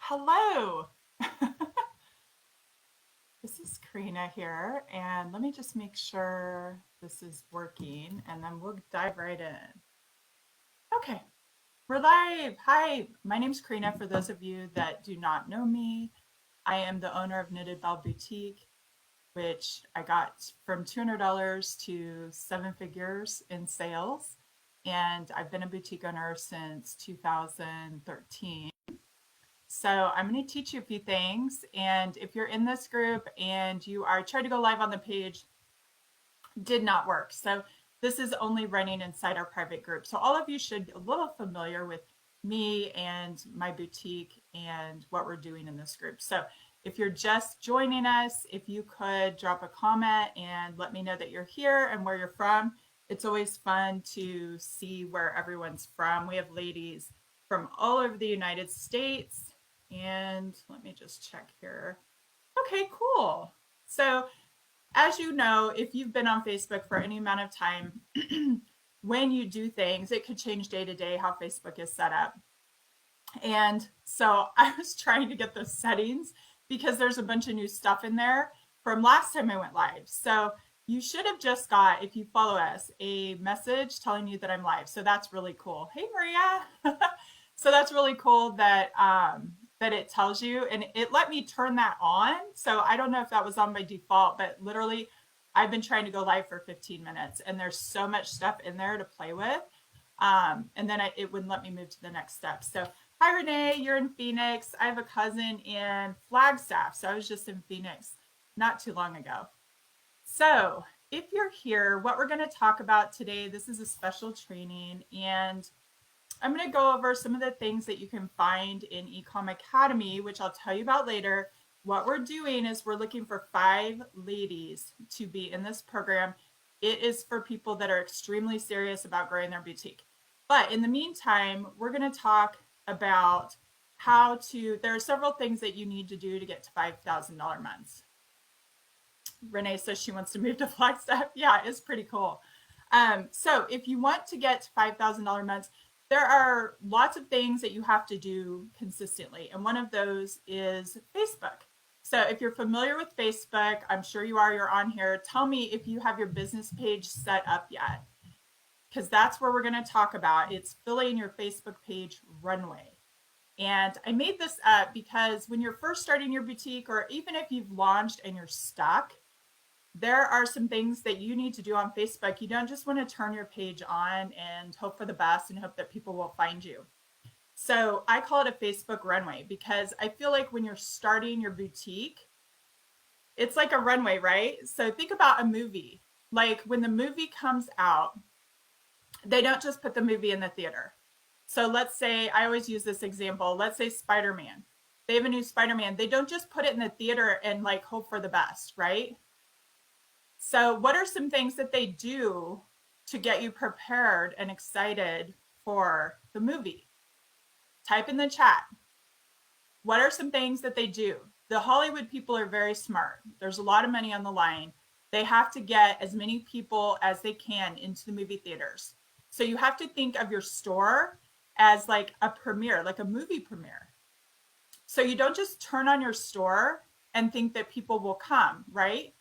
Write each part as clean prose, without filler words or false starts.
Hello. This is Karina here, and let me just make sure this is working, and then we'll dive right in. Okay, we're live. Hi, my name's Karina. For those of you that do not know me, I am the owner of Knitted Bell Boutique, which I got from $200 to seven figures in sales. And I've been a boutique owner since 2013. So I'm going to teach you a few things. And if you're in this group and you are trying to go live on the page, did not work. So this is only running inside our private group. So all of you should be a little familiar with me and my boutique and what we're doing in this group. So if you're just joining us, if you could drop a comment and let me know that you're here and where you're from. It's always fun to see where everyone's from. We have ladies from all over the United States. And let me just check here. Okay, cool. So as you know, if you've been on Facebook for any amount of time, when you do things, it could change day to day how Facebook is set up. And so I was trying to get those settings because there's a bunch of new stuff in there from last time I went live. So you should have just got, if you follow us, a message telling you that I'm live. So that's really cool. Hey, Maria. So that's really cool that that it tells you, and it let me turn that on. So I don't know if that was on by default, but literally I've been trying to go live for 15 minutes and there's so much stuff in there to play with. And then it wouldn't let me move to the next step. So hi, Renee, you're in Phoenix. I have a cousin in Flagstaff. So I was just in Phoenix not too long ago. So if you're here, what we're going to talk about today, this is a special training, and I'm going to go over some of the things that you can find in Ecom Academy, which I'll tell you about later. What we're doing is we're looking for 5 ladies to be in this program. It is for people that are extremely serious about growing their boutique. But in the meantime, we're going to talk about how to, there are several things that you need to do to get to $5,000 months. Renee says she wants to move to Flagstaff. Yeah, it's pretty cool. So if you want to get to $5,000 months, there are lots of things that you have to do consistently. And one of those is Facebook. So if you're familiar with Facebook, I'm sure you are, you're on here. Tell me if you have your business page set up yet, because that's where we're going to talk about. It's filling your Facebook page runway. And I made this up because when you're first starting your boutique, or even if you've launched and you're stuck, there are some things that you need to do on Facebook. You don't just want to turn your page on and hope for the best and hope that people will find you. So I call it a Facebook runway because I feel like when you're starting your boutique, it's like a runway, right? So think about a movie. Like when the movie comes out, they don't just put the movie in the theater. So let's say, I always use this example, let's say Spider-Man. They have a new Spider-Man. They don't just put it in the theater and like hope for the best, right? So what are some things that they do to get you prepared and excited for the movie? Type in the chat. What are some things that they do? The Hollywood people are very smart. There's a lot of money on the line. They have to get as many people as they can into the movie theaters. So you have to think of your store as like a premiere, like a movie premiere. So you don't just turn on your store and think that people will come, right?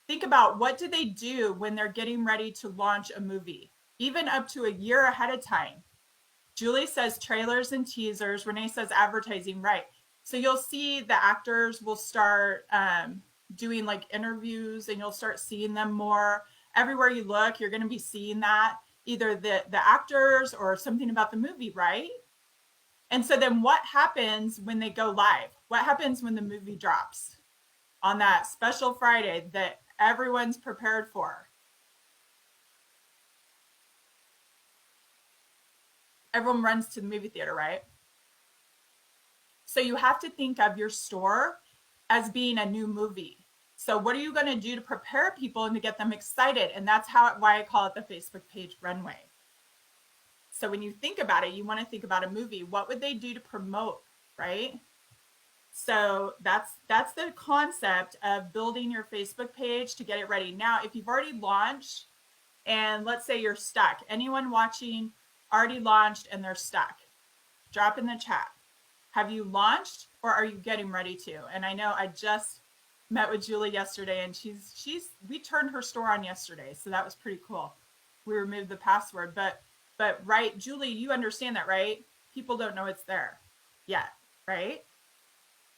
Think about what do they do when they're getting ready to launch a movie, even up to a year ahead of time. Julie says trailers and teasers. Renee says advertising, right? So you'll see the actors will start doing like interviews, and you'll start seeing them more. Everywhere you look, you're going to be seeing that, either the actors or something about the movie, right? And so then what happens when they go live? What happens when the movie drops on that special Friday that everyone's prepared for? Everyone runs to the movie theater, right? So you have to think of your store as being a new movie. So what are you going to do to prepare people and to get them excited? And that's why I call it the Facebook page runway. So when you think about it, you want to think about a movie. What would they do to promote, right? So that's the concept of building your Facebook page to get it ready. Now, if you've already launched and let's say you're stuck, anyone watching already launched and they're stuck, drop in the chat. Have you launched or are you getting ready to? And I know I just met with Julie yesterday, and we turned her store on yesterday, so that was pretty cool. We removed the password, but right, Julie, you understand that, right? People don't know it's there yet, right?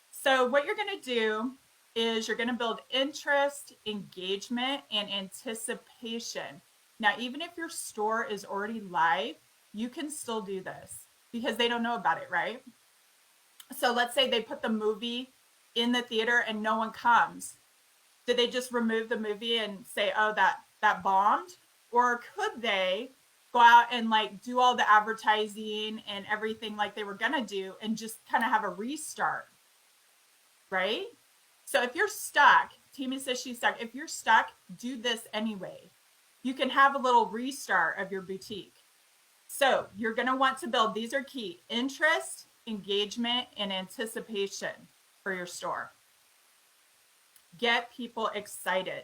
So what you're going to do is you're going to build interest, engagement, and anticipation. Now, even if your store is already live, you can still do this because they don't know about it, right? So let's say they put the movie in the theater and no one comes. Did they just remove the movie and say, oh, that bombed? Or could they go out and like do all the advertising and everything like they were gonna do and just kind of have a restart, right? So if you're stuck, Tammy says she's stuck. If you're stuck, do this anyway. You can have a little restart of your boutique. So you're going to want to build, these are key: interest, engagement, and anticipation for your store. Get people excited.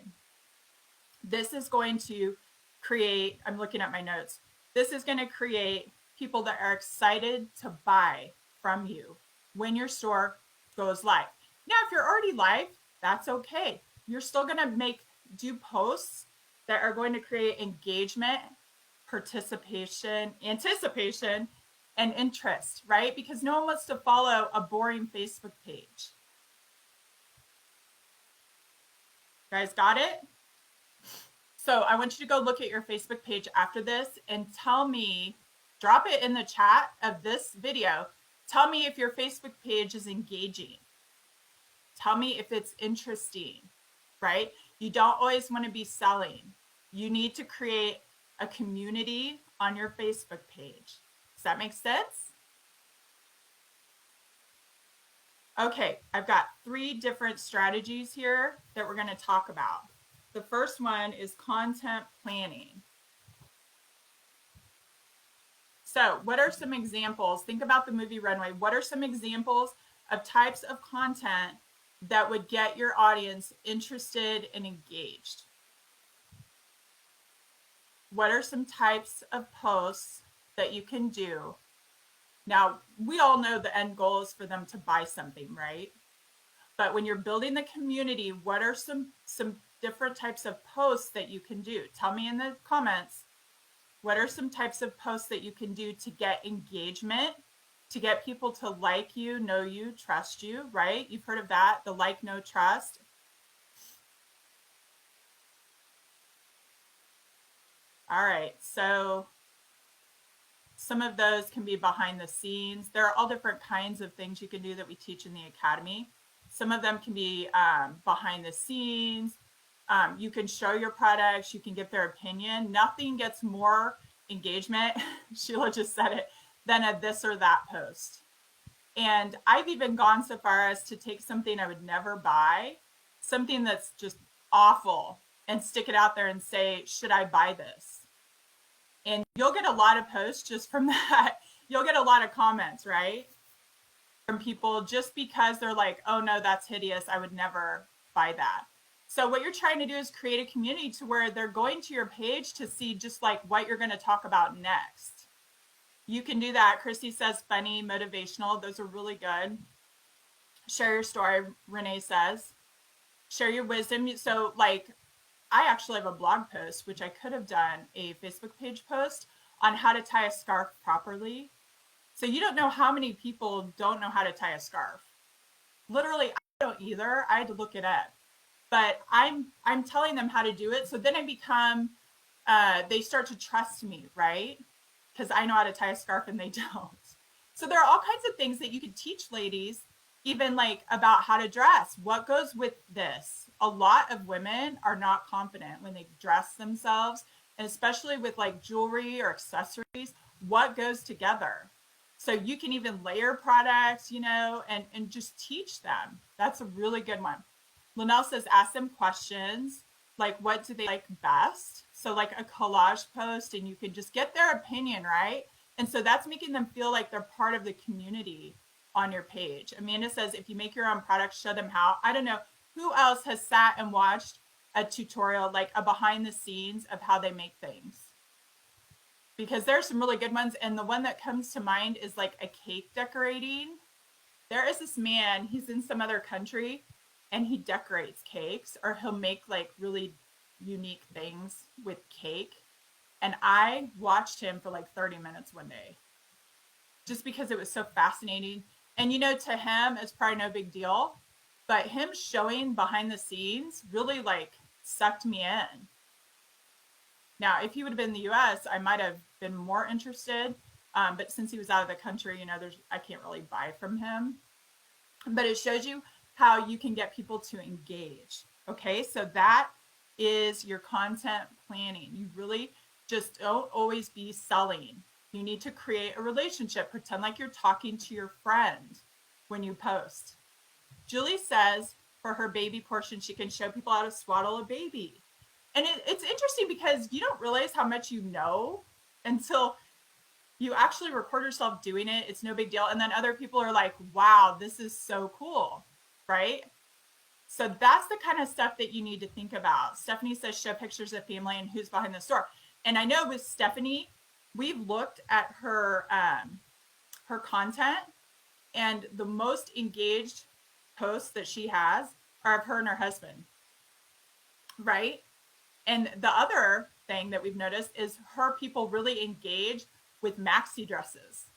This is going to create, I'm looking at my notes, this is going to create people that are excited to buy from you when your store goes live. Now, if you're already live, that's okay. You're still going to do posts that are going to create engagement, participation, anticipation, and interest, right? Because no one wants to follow a boring Facebook page. You guys got it? So I want you to go look at your Facebook page after this and tell me, drop it in the chat of this video. Tell me if your Facebook page is engaging. Tell me if it's interesting, right? You don't always want to be selling. You need to create a community on your Facebook page. Does that make sense? Okay, I've got 3 different strategies here that we're going to talk about. The first one is content planning. So what are some examples? Think about the movie Runway. What are some examples of types of content that would get your audience interested and engaged? What are some types of posts that you can do? Now, we all know the end goal is for them to buy something, right? But when you're building the community, what are some different types of posts that you can do? Tell me in the comments, what are some types of posts that you can do to get engagement, to get people to like you, know you, trust you, right? You've heard of that, the like, know, trust. All right, so some of those can be behind the scenes. There are all different kinds of things you can do that we teach in the academy. Some of them can be behind the scenes. You can show your products, you can give their opinion. Nothing gets more engagement, Sheila just said it, than a this or that post. And I've even gone so far as to take something I would never buy, something that's just awful, and stick it out there and say, should I buy this? And you'll get a lot of posts just from that. You'll get a lot of comments, right? From people just because they're like, oh no, that's hideous. I would never buy that. So what you're trying to do is create a community to where they're going to your page to see just like what you're going to talk about next. You can do that. Christy says funny, motivational. Those are really good. Share your story, Renee says. Share your wisdom. So like, I actually have a blog post, which I could have done a Facebook page post on how to tie a scarf properly. So you don't know how many people don't know how to tie a scarf. Literally, I don't either. I had to look it up. But I'm telling them how to do it. So then I become, they start to trust me, right? Because I know how to tie a scarf and they don't. So there are all kinds of things that you could teach ladies, even like about how to dress. What goes with this? A lot of women are not confident when they dress themselves, and especially with like jewelry or accessories, what goes together? So you can even layer products, you know, and just teach them. That's a really good one. Linnell says, ask them questions, like what do they like best? So like a collage post, and you can just get their opinion, right? And so that's making them feel like they're part of the community on your page. Amanda says, if you make your own products, show them how. I don't know who else has sat and watched a tutorial, like a behind the scenes of how they make things. Because there's some really good ones. And the one that comes to mind is like a cake decorating. there is this man, he's in some other country and he decorates cakes, or he'll make like really unique things with cake. And I watched him for like 30 minutes one day just because it was so fascinating. And to him, it's probably no big deal, but him showing behind the scenes really like sucked me in. Now, if he would have been in the US, I might have been more interested. But since he was out of the country, I can't really buy from him. But it shows you how you can get people to engage. Okay, so that is your content planning. You really just don't always be selling. You need to create a relationship. Pretend like you're talking to your friend when you post. Julie says for her baby portion, she can show people how to swaddle a baby. And it's interesting because you don't realize how much you know until you actually record yourself doing it. It's no big deal. And then other people are like, wow, this is so cool, right? So that's the kind of stuff that you need to think about. Stephanie says, show pictures of family and who's behind the store. And I know with Stephanie, we've looked at her content, and the most engaged posts that she has are of her and her husband, right? And the other thing that we've noticed is her people really engage with maxi dresses.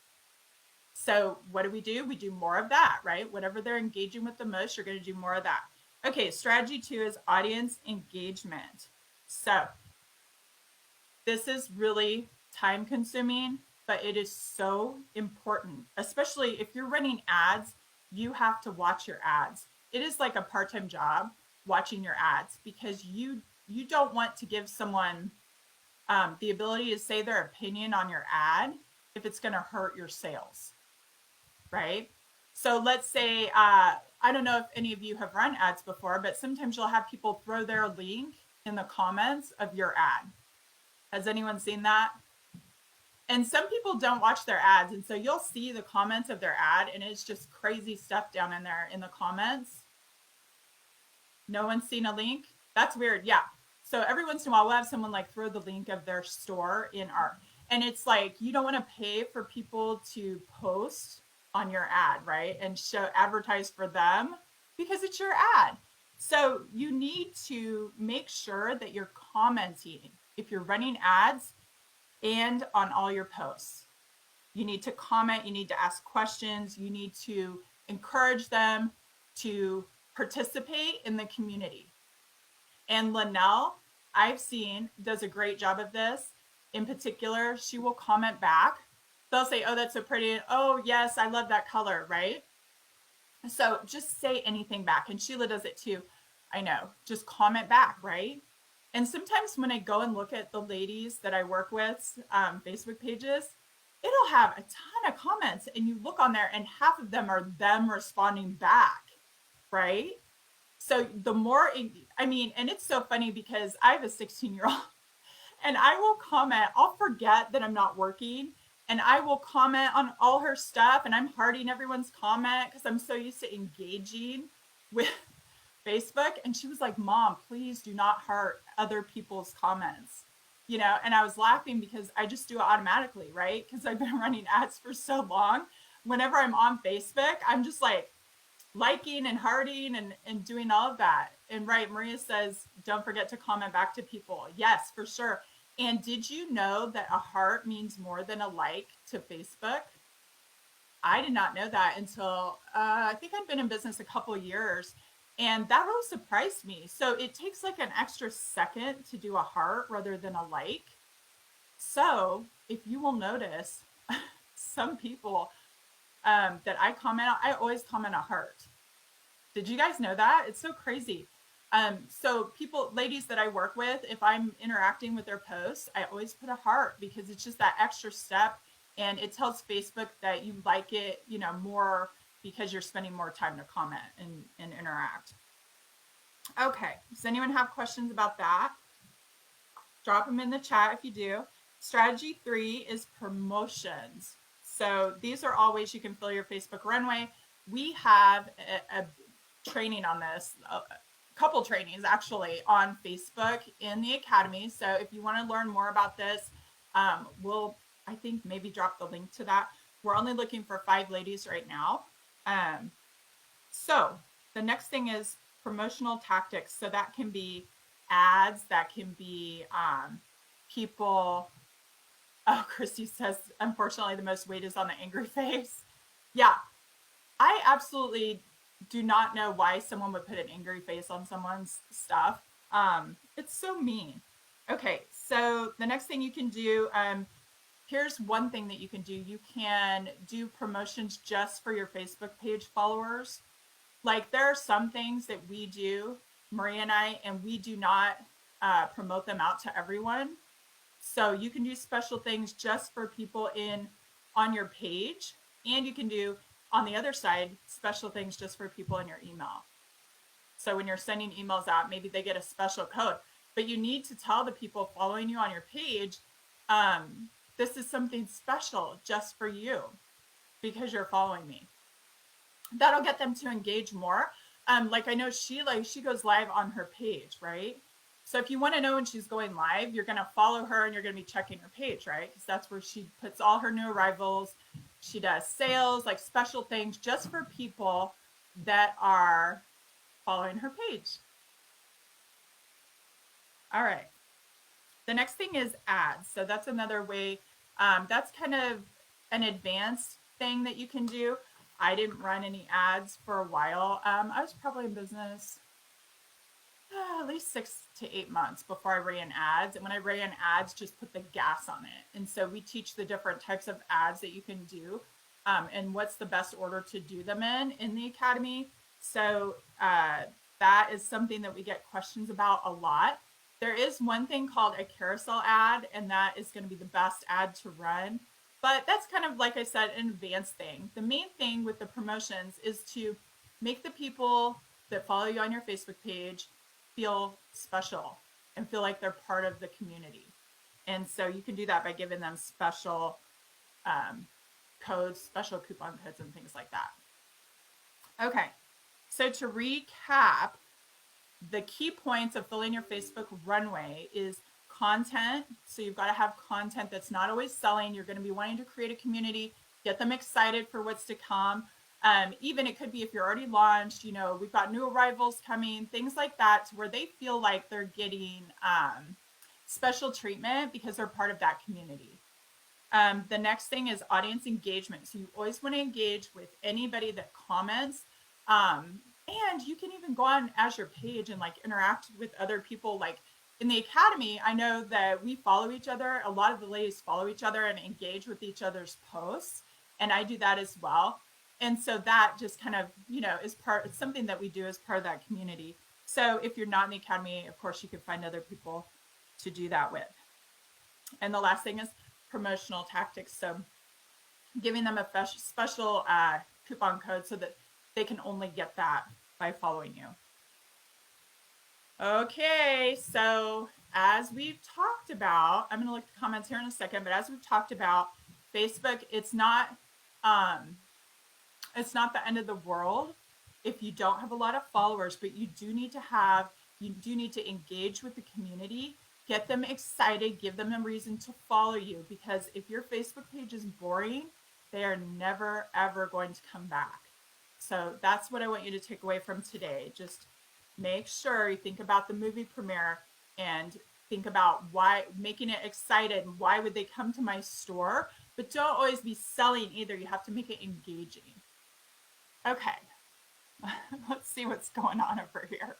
So what do? We do more of that, right? Whatever they're engaging with the most, you're going to do more of that. Okay, strategy 2 is audience engagement. So this is really time consuming, but it is so important, especially if you're running ads. You have to watch your ads. It is like a part-time job watching your ads, because you don't want to give someone the ability to say their opinion on your ad if it's going to hurt your sales, right? So let's say, I don't know if any of you have run ads before, but sometimes you'll have people throw their link in the comments of your ad. Has anyone seen that? And some people don't watch their ads, and so you'll see the comments of their ad, and it's just crazy stuff down in there in the comments. No one's seen a link? That's weird. Yeah. So every once in a while, we'll have someone like throw the link of their store in our, and it's like, you don't want to pay for people to post on your ad, right? And advertise for them because it's your ad. So you need to make sure that you're commenting if you're running ads and on all your posts. You need to comment, you need to ask questions, you need to encourage them to participate in the community. And Linnell, I've seen, does a great job of this. In particular, she will comment back. They'll say, oh, that's so pretty. Oh, yes, I love that color, right? So just say anything back. And Sheila does it too. I know. Just comment back, right? And sometimes when I go and look at the ladies that I work with, Facebook pages, it'll have a ton of comments. And you look on there and half of them are them responding back, right? So the more, and it's so funny because I have a 16-year-old and I will comment, I'll forget that I'm not working, and I will comment on all her stuff, and I'm hearting everyone's comment because I'm so used to engaging with Facebook. And she was like, Mom, please do not heart other people's comments. And I was laughing because I just do it automatically, right? Because I've been running ads for so long. Whenever I'm on Facebook, I'm just like liking and hearting and doing all of that. And right, Maria says, don't forget to comment back to people. Yes, for sure. And did you know that a heart means more than a like to Facebook? I did not know that until I think I'd been in business a couple of years, and that really surprised me. So it takes like an extra second to do a heart rather than a like. So if you will notice, some people that I comment on, I always comment a heart. Did you guys know that? It's so crazy. So people, ladies that I work with, if I'm interacting with their posts, I always put a heart because it's just that extra step, and it tells Facebook that you like it, more because you're spending more time to comment and interact. Okay, does anyone have questions about that? Drop them in the chat if you do. Strategy 3 is promotions. So these are all ways you can fill your Facebook runway. We have a training on this, a couple trainings actually on Facebook in the Academy. So if you want to learn more about this, we'll, I think, maybe drop the link to that. We're only looking for 5 ladies right now. So the next thing is promotional tactics. So that can be ads, that can be people. Oh, Christy says, unfortunately, the most weight is on the angry face. Yeah, I absolutely do not know why someone would put an angry face on someone's stuff. It's so mean. Okay, so the next thing you can do, here's one thing that you can do. You can do promotions just for your Facebook page followers. Like there are some things that we do, Maria and we do not promote them out to everyone. So you can do special things just for people in on your page, and you can do on the other side special things just for people in your email. So when you're sending emails out, maybe they get a special code, but you need to tell the people following you on your page, this is something special just for you because you're following me. That'll get them to engage more. Like I know Sheila, she goes live on her page, right? So if you want to know when she's going live, you're going to follow her and you're going to be checking her page, right? Because that's where she puts all her new arrivals. She does sales, like special things just for people that are following her page. All right. The next thing is ads. So that's another way. That's kind of an advanced thing that you can do. I didn't run any ads for a while. I was probably in business at least 6 to 8 months before I ran ads. And when I ran ads, just put the gas on it. And so we teach the different types of ads that you can do and what's the best order to do them in the academy. So that is something that we get questions about a lot. There is one thing called a carousel ad, and that is going to be the best ad to run. But that's kind of, like I said, an advanced thing. The main thing with the promotions is to make the people that follow you on your Facebook page feel special and feel like they're part of the community. And so you can do that by giving them special codes, special coupon codes, and things like that. Okay, so to recap, the key points of filling your Facebook runway is content. So you've got to have content that's not always selling. You're going to be wanting to create a community, get them excited for what's to come. Even it could be if you're already launched, you know, we've got new arrivals coming, things like that, to where they feel like they're getting special treatment because they're part of that community. The next thing is audience engagement. So you always want to engage with anybody that comments. And you can even go on as your page and like interact with other people. Like in the academy, I know that we follow each other. A lot of the ladies follow each other and engage with each other's posts. And I do that as well. And so that just kind of, you know, is it's something that we do as part of that community. So if you're not in the academy, of course, you can find other people to do that with. And the last thing is promotional tactics. So giving them a special coupon code so that they can only get that by following you. Okay, so as we've talked about, I'm going to look at the comments here in a second, but as we've talked about, Facebook, it's not the end of the world if you don't have a lot of followers, but you do need to engage with the community, get them excited, give them a reason to follow you, because if your Facebook page is boring, they are never, ever going to come back. So that's what I want you to take away from today. Just make sure you think about the movie premiere and think about why, making it excited. Why would they come to my store? But don't always be selling either. You have to make it engaging. Okay, let's see what's going on over here.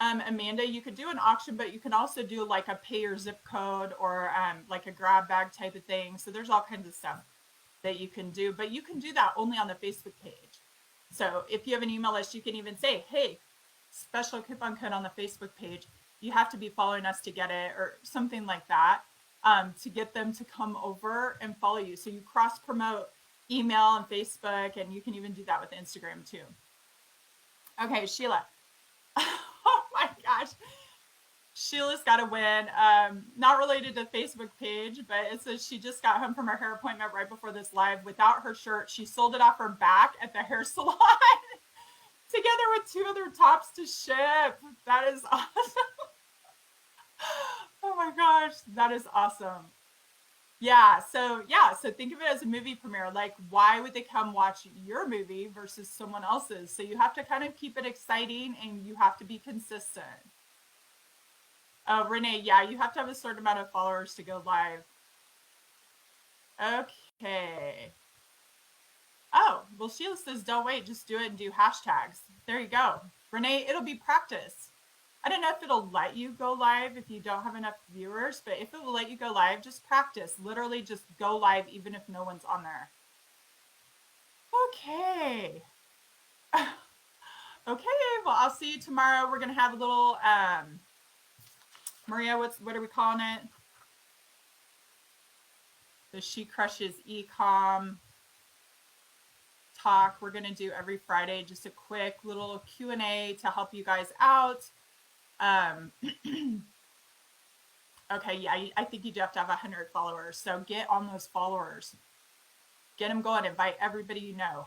Amanda, you could do an auction, but you can also do like a pay your zip code or like a grab bag type of thing. So there's all kinds of stuff that you can do, but you can do that only on the Facebook page. So if you have an email list, you can even say, hey, special coupon code on the Facebook page. You have to be following us to get it, or something like that, to get them to come over and follow you. So you cross promote email and Facebook, and you can even do that with Instagram too. Okay, Sheila. Oh my gosh. Sheila's got a win. Not related to the Facebook page, but it says she just got home from her hair appointment right before this live without her shirt. She sold it off her back at the hair salon together with 2 other tops to ship. That is awesome. Oh my gosh, that is awesome. So think of it as a movie premiere. Like, why would they come watch your movie versus someone else's? So you have to kind of keep it exciting and you have to be consistent. Renee, yeah, you have to have a certain amount of followers to go live. Okay. Oh, well, Sheila says, don't wait, just do it and do hashtags. There you go. Renee, it'll be practice. I don't know if it'll let you go live if you don't have enough viewers, but if it will let you go live, just practice. Literally just go live even if no one's on there. Okay. Okay, well, I'll see you tomorrow. We're going to have a little, Maria, what are we calling it? The She Crushes Ecom talk we're going to do every Friday, just a quick little Q&A to help you guys out. Okay, yeah, I think you do have to have 100 followers, so get on those followers. Get them going, invite everybody you know.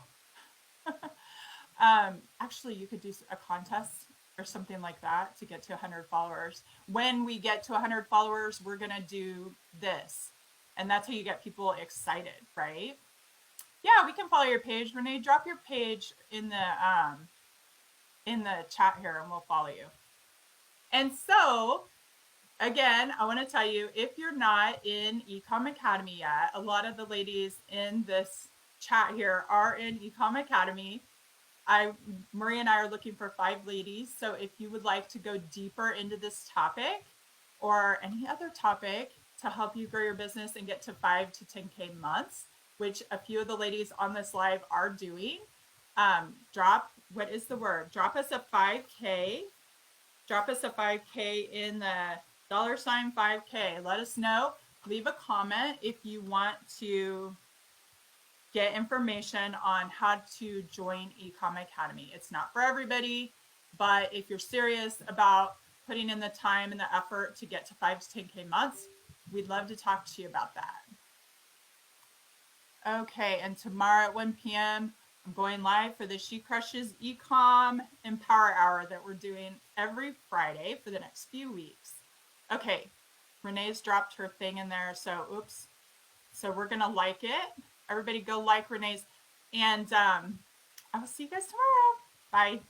Actually, you could do a contest or something like that to get to 100 followers. When we get to 100 followers, we're going to do this. And that's how you get people excited, right? Yeah, we can follow your page. Renee, drop your page in the chat here and we'll follow you. And so, again, I want to tell you, if you're not in Ecom Academy yet, a lot of the ladies in this chat here are in Ecom Academy. Maria and I are looking for 5 ladies. So if you would like to go deeper into this topic or any other topic to help you grow your business and get to 5 to 10K months, which a few of the ladies on this live are doing, drop us a 5K. Drop us a 5K in the $5K. Let us know. Leave a comment if you want to get information on how to join Ecom Academy. It's not for everybody, but if you're serious about putting in the time and the effort to get to 5 to 10K months, we'd love to talk to you about that. Okay, and tomorrow at 1 p.m., I'm going live for the She Crushes Ecom Empower Hour that we're doing every Friday for the next few weeks. Okay, Renee's dropped her thing in there, so oops. So we're going to like it. Everybody go like Renee's. And I will see you guys tomorrow. Bye.